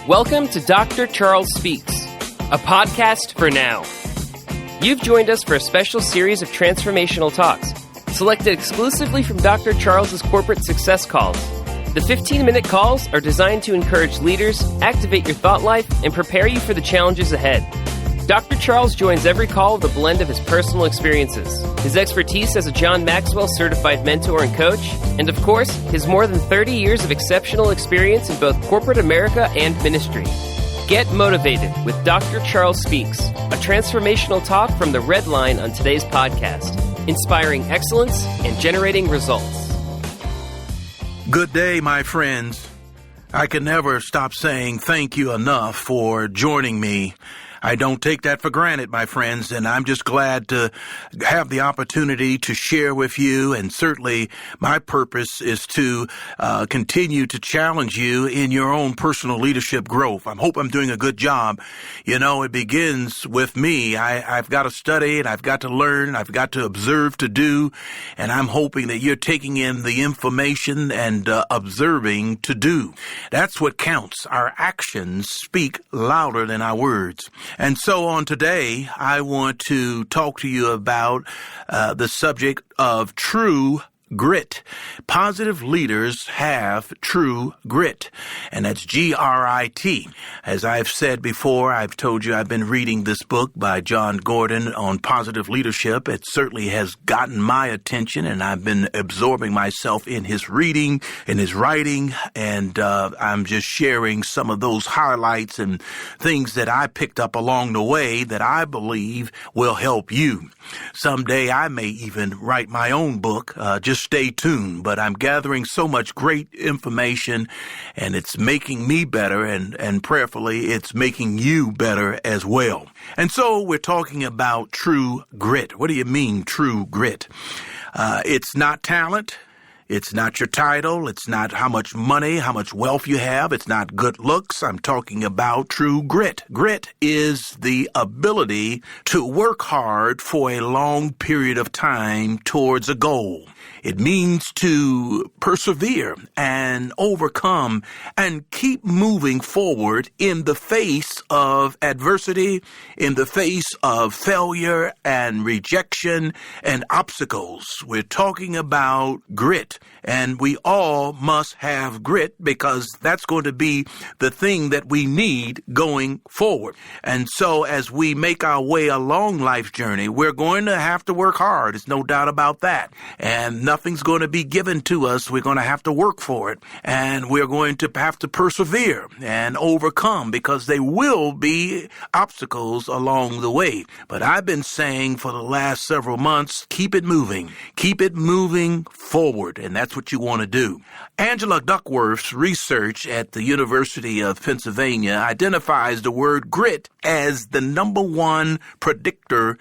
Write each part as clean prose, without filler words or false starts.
Welcome to Dr. Charles Speaks, a podcast for now. You've joined us for a special series of transformational talks, selected exclusively from Dr. Charles's corporate success calls. The 15-minute calls are designed to encourage leaders, activate your thought life, and prepare you for the challenges ahead. Dr. Charles joins every call with a blend of his personal experiences, his expertise as a John Maxwell certified mentor and coach, and of course, his more than 30 years of exceptional experience in both corporate America and ministry. Get motivated with Dr. Charles Speaks, a transformational talk from the Red Line on today's podcast, inspiring excellence and generating results. Good day, my friends. I can never stop saying thank you enough for joining me. I don't take that for granted, my friends, and I'm just glad to have the opportunity to share with you, and certainly my purpose is to continue to challenge you in your own personal leadership growth. I hope I'm doing a good job. You know, it begins with me. I've got to study, and I've got to learn, and I've got to observe to do, and I'm hoping that you're taking in the information and observing to do. That's what counts. Our actions speak louder than our words. And so on today, I want to talk to you about the subject of true grit. Positive leaders have true grit, and that's G-R-I-T. As I've said before, I've told you I've been reading this book by John Gordon on positive leadership. It certainly has gotten my attention, and I've been absorbing myself in his reading, in his writing, and I'm just sharing some of those highlights and things that I picked up along the way that I believe will help you. Someday I may even write my own book. Just stay tuned. But I'm gathering so much great information, and it's making me better, and prayerfully it's making you better as well. And so we're talking about true grit. What do you mean, true grit? It's not talent. It's not your title. It's not how much money, how much wealth you have. It's not good looks. I'm talking about true grit. Grit is the ability to work hard for a long period of time towards a goal. It means to persevere and overcome and keep moving forward in the face of adversity, in the face of failure and rejection and obstacles. We're talking about grit, and we all must have grit because that's going to be the thing that we need going forward. And so as we make our way along life's journey, we're going to have to work hard. There's no doubt about that. And nothing's going to be given to us. We're going to have to work for it, and we're going to have to persevere and overcome because there will be obstacles along the way. But I've been saying for the last several months, keep it moving forward, and that's what you want to do. Angela Duckworth's research at the University of Pennsylvania identifies the word grit as the number one predictor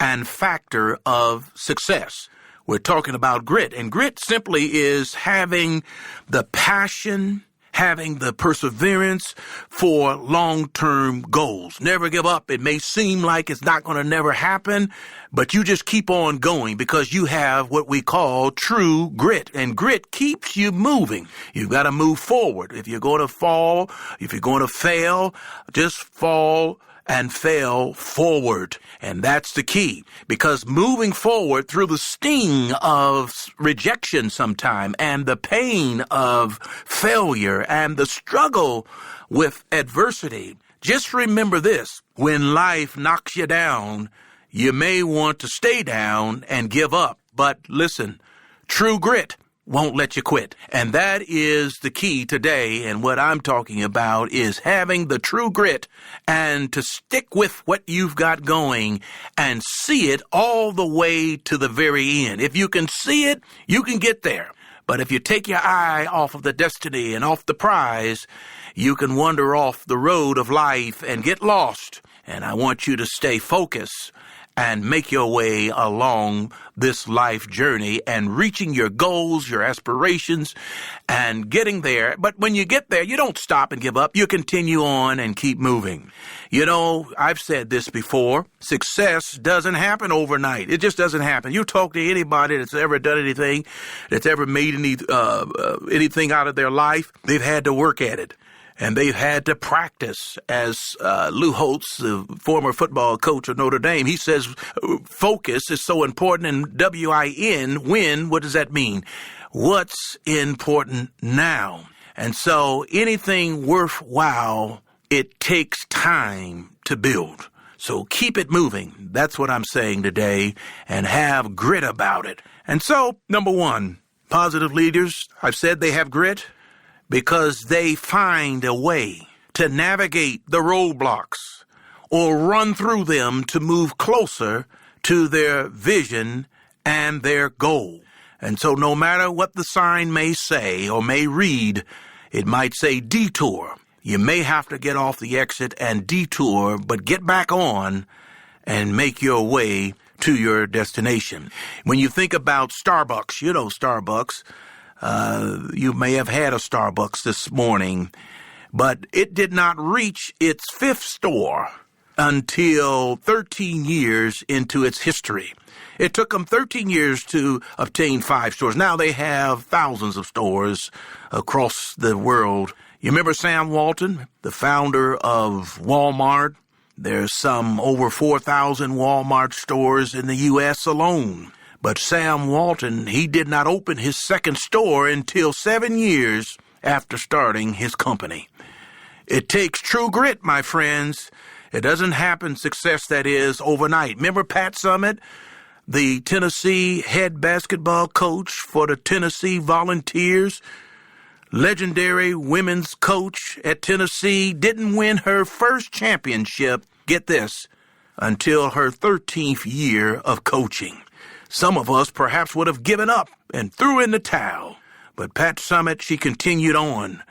and factor of success. We're talking about grit, and grit simply is having the passion, having the perseverance for long-term goals. Never give up. It may seem like it's not going to never happen, but you just keep on going because you have what we call true grit, and grit keeps you moving. You've got to move forward. If you're going to fall, if you're going to fail, just fall and fail forward. And that's the key, because moving forward through the sting of rejection sometime and the pain of failure and the struggle with adversity, just remember this: when life knocks you down, you may want to stay down and give up. But listen, true grit won't let you quit. And that is the key today. And what I'm talking about is having the true grit and to stick with what you've got going and see it all the way to the very end. If you can see it, you can get there. But if you take your eye off of the destiny and off the prize, you can wander off the road of life and get lost. And I want you to stay focused and make your way along this life journey and reaching your goals, your aspirations, and getting there. But when you get there, you don't stop and give up. You continue on and keep moving. You know, I've said this before, success doesn't happen overnight. It just doesn't happen. You talk to anybody that's ever done anything, that's ever made anything out of their life, they've had to work at it. And they've had to practice, as Lou Holtz, the former football coach of Notre Dame, he says focus is so important. And W-I-N, win, what does that mean? What's important now? And so anything worthwhile, it takes time to build. So keep it moving. That's what I'm saying today, and have grit about it. And so, number one, positive leaders, I've said they have grit because they find a way to navigate the roadblocks or run through them to move closer to their vision and their goal. And so no matter what the sign may say or may read, it might say detour. You may have to get off the exit and detour, but get back on and make your way to your destination. When you think about Starbucks, you know Starbucks, you may have had a Starbucks this morning, but it did not reach its 5th store until 13 years into its history. It took them 13 years to obtain 5 stores. Now they have thousands of stores across the world. You remember Sam Walton, the founder of Walmart? There's some over 4,000 Walmart stores in the U.S. alone. But Sam Walton, he did not open his 2nd store until 7 years after starting his company. It takes true grit, my friends. It doesn't happen, success that is, overnight. Remember Pat Summitt, the Tennessee head basketball coach for the Tennessee Volunteers? Legendary women's coach at Tennessee didn't win her first championship, get this, until her 13th year of coaching. Some of us perhaps would have given up and threw in the towel. But Pat Summitt, she continued on.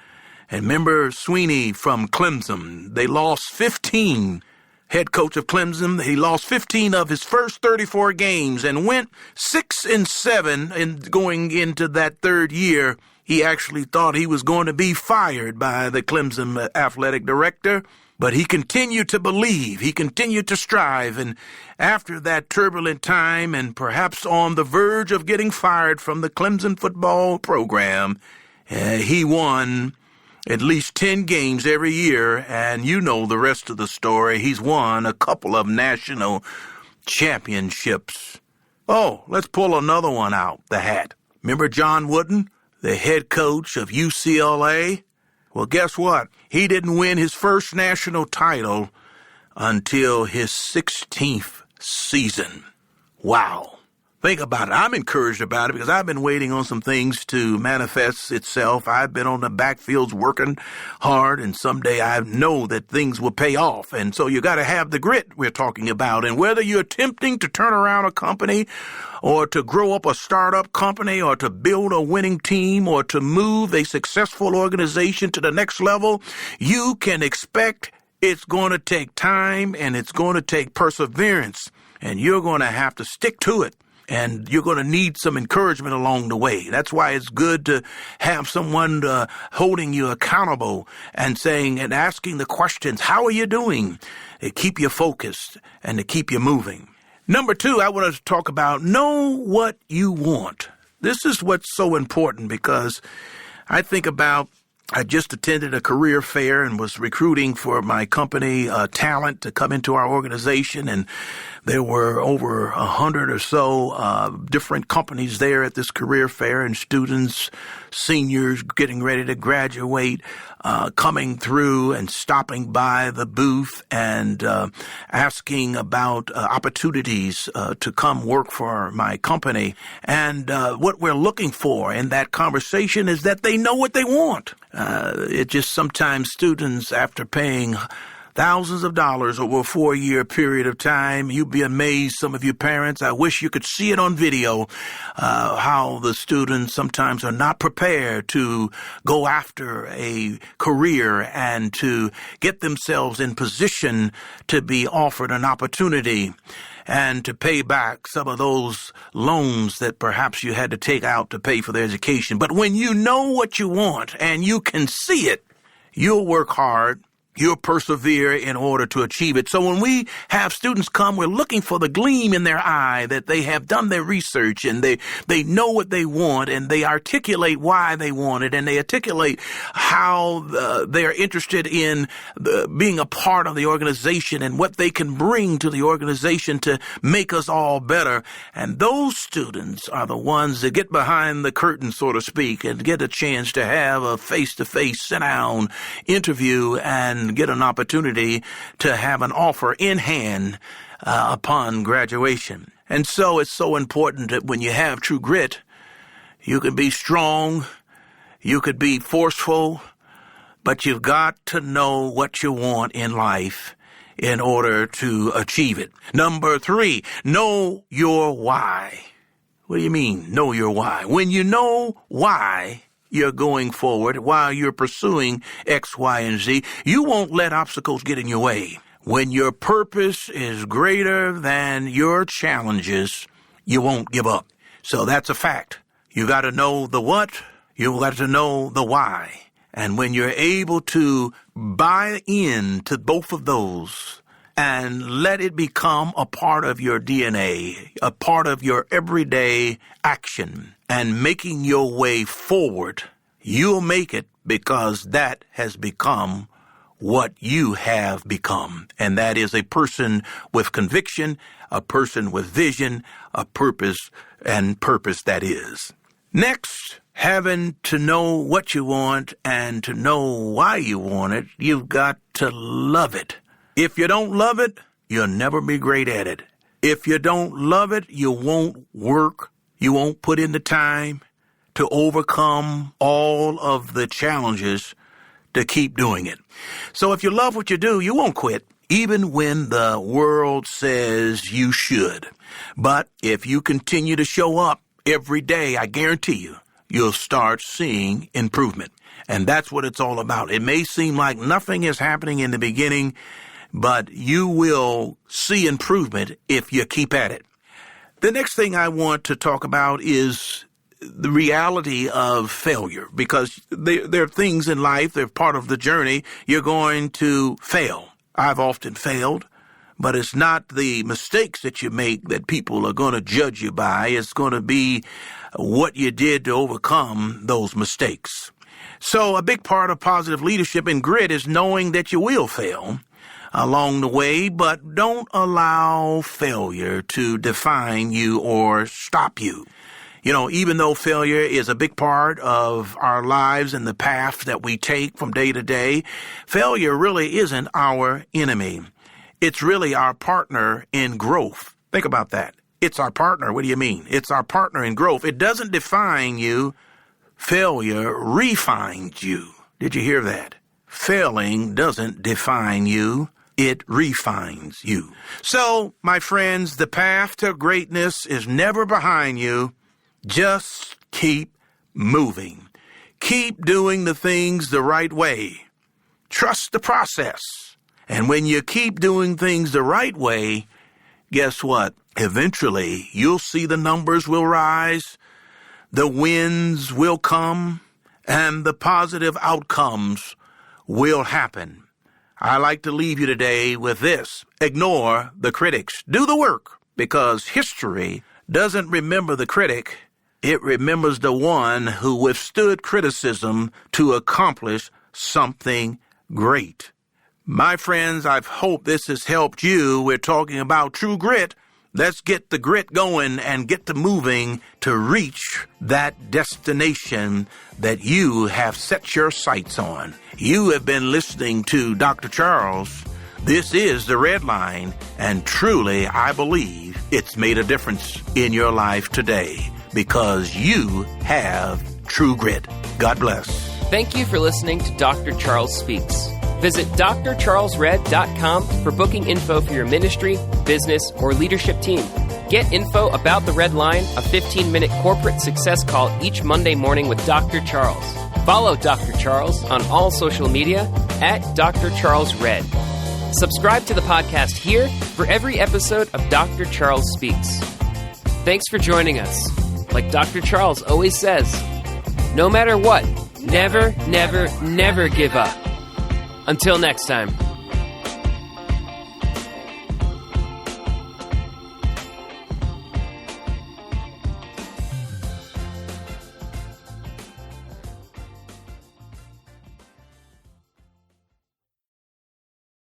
And remember Sweeney from Clemson. They lost 15. Head coach of Clemson, he lost 15 of his first 34 games and went 6-7 in going into that 3rd year. He actually thought he was going to be fired by the Clemson athletic director. But he continued to believe, he continued to strive, and after that turbulent time and perhaps on the verge of getting fired from the Clemson football program, he won at least 10 games every year, and you know the rest of the story. He's won a couple of national championships. Oh, let's pull another one out the hat. Remember John Wooden, the head coach of UCLA? Well, guess what? He didn't win his first national title until his 16th season. Wow. Think about it. I'm encouraged about it because I've been waiting on some things to manifest itself. I've been on the backfields working hard, and someday I know that things will pay off. And so you got to have the grit we're talking about. And whether you're attempting to turn around a company or to grow up a startup company or to build a winning team or to move a successful organization to the next level, you can expect it's going to take time and it's going to take perseverance, and you're going to have to stick to it. And you're going to need some encouragement along the way. That's why it's good to have someone holding you accountable and saying and asking the questions, how are you doing? To keep you focused and to keep you moving. Number 2, I want to talk about know what you want. This is what's so important because I think about I just attended a career fair and was recruiting for my company talent to come into our organization, and there were over 100 or so different companies there at this career fair, and students, seniors getting ready to graduate, coming through and stopping by the booth and asking about opportunities to come work for my company. And what we're looking for in that conversation is that they know what they want. It just sometimes students, after paying thousands of dollars over a 4-year period of time, you'd be amazed, some of you parents, I wish you could see it on video, how the students sometimes are not prepared to go after a career and to get themselves in position to be offered an opportunity and to pay back some of those loans that perhaps you had to take out to pay for their education. But when you know what you want and you can see it, you'll work hard You'll persevere in order to achieve it. So when we have students come, we're looking for the gleam in their eye that they have done their research and they know what they want and they articulate why they want it and they articulate how they're interested in being a part of the organization and what they can bring to the organization to make us all better. And those students are the ones that get behind the curtain, so to speak, and get a chance to have a face-to-face sit-down interview and get an opportunity to have an offer in hand upon graduation. And so it's so important that when you have true grit, you can be strong, you could be forceful, but you've got to know what you want in life in order to achieve it. Number 3, know your why. What do you mean, know your why? When you know why you're going forward, while you're pursuing X, Y, and Z, you won't let obstacles get in your way. When your purpose is greater than your challenges, you won't give up. So that's a fact. You got to know the what, you got to know the why. And when you're able to buy into both of those and let it become a part of your DNA, a part of your everyday action, and making your way forward, you'll make it because that has become what you have become. And that is a person with conviction, a person with vision, a purpose, and purpose that is. Next, having to know what you want and to know why you want it, you've got to love it. If you don't love it, you'll never be great at it. If you don't love it, you won't work. You won't put in the time to overcome all of the challenges to keep doing it. So if you love what you do, you won't quit, even when the world says you should. But if you continue to show up every day, I guarantee you, you'll start seeing improvement. And that's what it's all about. It may seem like nothing is happening in the beginning, but you will see improvement if you keep at it. The next thing I want to talk about is the reality of failure, because there are things in life, they're part of the journey. You're going to fail. I've often failed, but it's not the mistakes that you make that people are going to judge you by. It's going to be what you did to overcome those mistakes. So a big part of positive leadership and grit is knowing that you will fail along the way, but don't allow failure to define you or stop you. You know, even though failure is a big part of our lives and the path that we take from day to day, failure really isn't our enemy. It's really our partner in growth. Think about that. It's our partner. What do you mean? It's our partner in growth. It doesn't define you. Failure refines you. Did you hear that? Failing doesn't define you. It refines you. So, my friends, the path to greatness is never behind you. Just keep moving. Keep doing the things the right way. Trust the process. And when you keep doing things the right way, guess what? Eventually, you'll see the numbers will rise, the wins will come, and the positive outcomes will happen. I like to leave you today with this. Ignore the critics. Do the work, because history doesn't remember the critic. It remembers the one who withstood criticism to accomplish something great. My friends, I hope this has helped you. We're talking about true grit. Let's get the grit going and get to moving to reach that destination that you have set your sights on. You have been listening to Dr. Charles. This is The Red Line, and truly, I believe it's made a difference in your life today because you have true grit. God bless. Thank you for listening to Dr. Charles Speaks. Visit drcharlesred.com for booking info for your ministry, business, or leadership team. Get info about The Red Line, a 15-minute corporate success call each Monday morning with Dr. Charles. Follow Dr. Charles on all social media at Dr. Charles Red. Subscribe to the podcast here for every episode of Dr. Charles Speaks. Thanks for joining us. Like Dr. Charles always says, no matter what, never, never, never give up. Until next time.